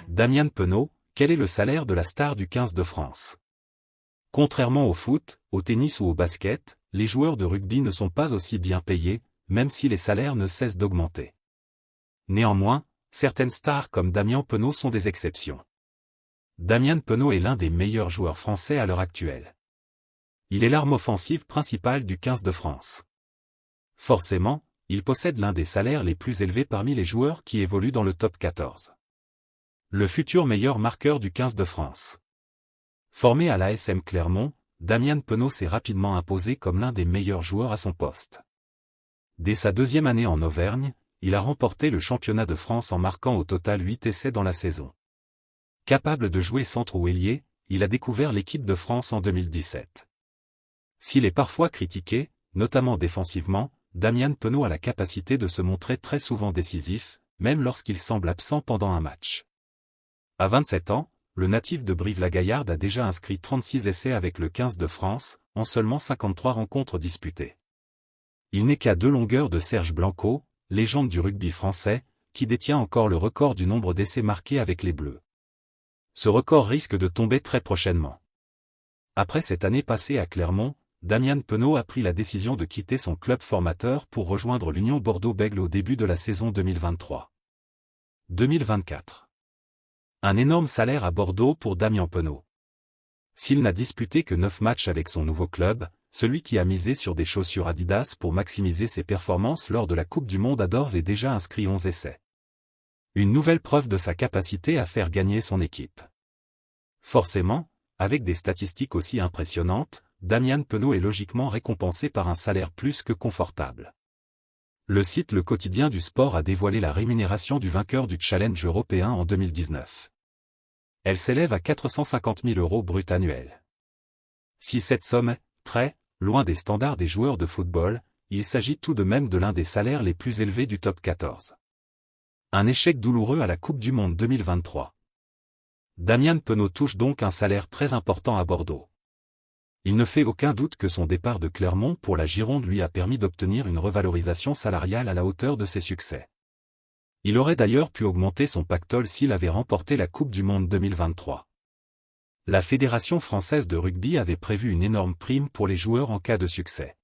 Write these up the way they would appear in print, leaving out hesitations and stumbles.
Damian Penaud, quel est le salaire de la star du 15 de France? Contrairement au foot, au tennis ou au basket, les joueurs de rugby ne sont pas aussi bien payés, même si les salaires ne cessent d'augmenter. Néanmoins, certaines stars comme Damian Penaud sont des exceptions. Damian Penaud est l'un des meilleurs joueurs français à l'heure actuelle. Il est l'arme offensive principale du 15 de France. Forcément, il possède l'un des salaires les plus élevés parmi les joueurs qui évoluent dans le top 14. Le futur meilleur marqueur du 15 de France. Formé à l'ASM Clermont, Damian Penaud s'est rapidement imposé comme l'un des meilleurs joueurs à son poste. Dès sa deuxième année en Auvergne, il a remporté le championnat de France en marquant au total 8 essais dans la saison. Capable de jouer centre ou ailier, il a découvert l'équipe de France en 2017. S'il est parfois critiqué, notamment défensivement, Damian Penaud a la capacité de se montrer très souvent décisif, même lorsqu'il semble absent pendant un match. À 27 ans, le natif de Brive-la-Gaillarde a déjà inscrit 36 essais avec le 15 de France, en seulement 53 rencontres disputées. Il n'est qu'à 2 longueurs de Serge Blanco, légende du rugby français, qui détient encore le record du nombre d'essais marqués avec les Bleus. Ce record risque de tomber très prochainement. Après cette année passée à Clermont, Damian Penaud a pris la décision de quitter son club formateur pour rejoindre l'Union Bordeaux-Bègles au début de la saison 2023-2024. Un énorme salaire à Bordeaux pour Damian Penaud. S'il n'a disputé que 9 matchs avec son nouveau club, celui qui a misé sur des chaussures Adidas pour maximiser ses performances lors de la Coupe du Monde à Dorve est déjà inscrit 11 essais. Une nouvelle preuve de sa capacité à faire gagner son équipe. Forcément, avec des statistiques aussi impressionnantes, Damian Penaud est logiquement récompensé par un salaire plus que confortable. Le site Le Quotidien du Sport a dévoilé la rémunération du vainqueur du Challenge européen en 2019. Elle s'élève à 450 000 € brut annuels. Si cette somme est très loin des standards des joueurs de football, il s'agit tout de même de l'un des salaires les plus élevés du top 14. Un échec douloureux à la Coupe du Monde 2023. Damian Penaud touche donc un salaire très important à Bordeaux. Il ne fait aucun doute que son départ de Clermont pour la Gironde lui a permis d'obtenir une revalorisation salariale à la hauteur de ses succès. Il aurait d'ailleurs pu augmenter son pactole s'il avait remporté la Coupe du Monde 2023. La Fédération française de rugby avait prévu une énorme prime pour les joueurs en cas de succès.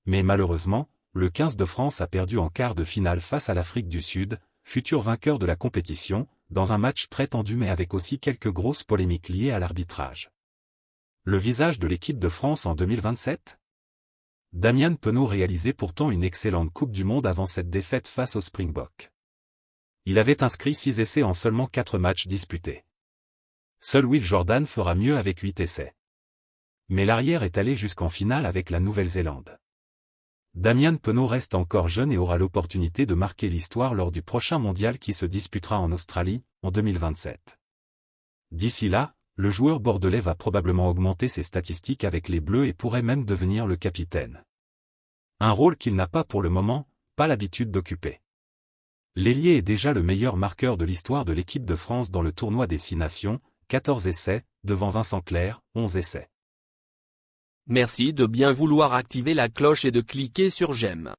Mais malheureusement, le 15 de France a perdu en quart de finale face à l'Afrique du Sud, futur vainqueur de la compétition, dans un match très tendu mais avec aussi quelques grosses polémiques liées à l'arbitrage. Le visage de l'équipe de France en 2027 ? Damian Penaud réalisait pourtant une excellente Coupe du Monde avant cette défaite face aux Springboks. Il avait inscrit 6 essais en seulement 4 matchs disputés. Seul Will Jordan fera mieux avec 8 essais. Mais l'arrière est allé jusqu'en finale avec la Nouvelle-Zélande. Damian Penaud reste encore jeune et aura l'opportunité de marquer l'histoire lors du prochain mondial qui se disputera en Australie, en 2027. D'ici là, le joueur bordelais va probablement augmenter ses statistiques avec les Bleus et pourrait même devenir le capitaine. Un rôle qu'il n'a pas pour le moment, pas l'habitude d'occuper. L'ailier est déjà le meilleur marqueur de l'histoire de l'équipe de France dans le tournoi des 6 nations, 14 essais, devant Vincent Clerc, 11 essais. Merci de bien vouloir activer la cloche et de cliquer sur j'aime.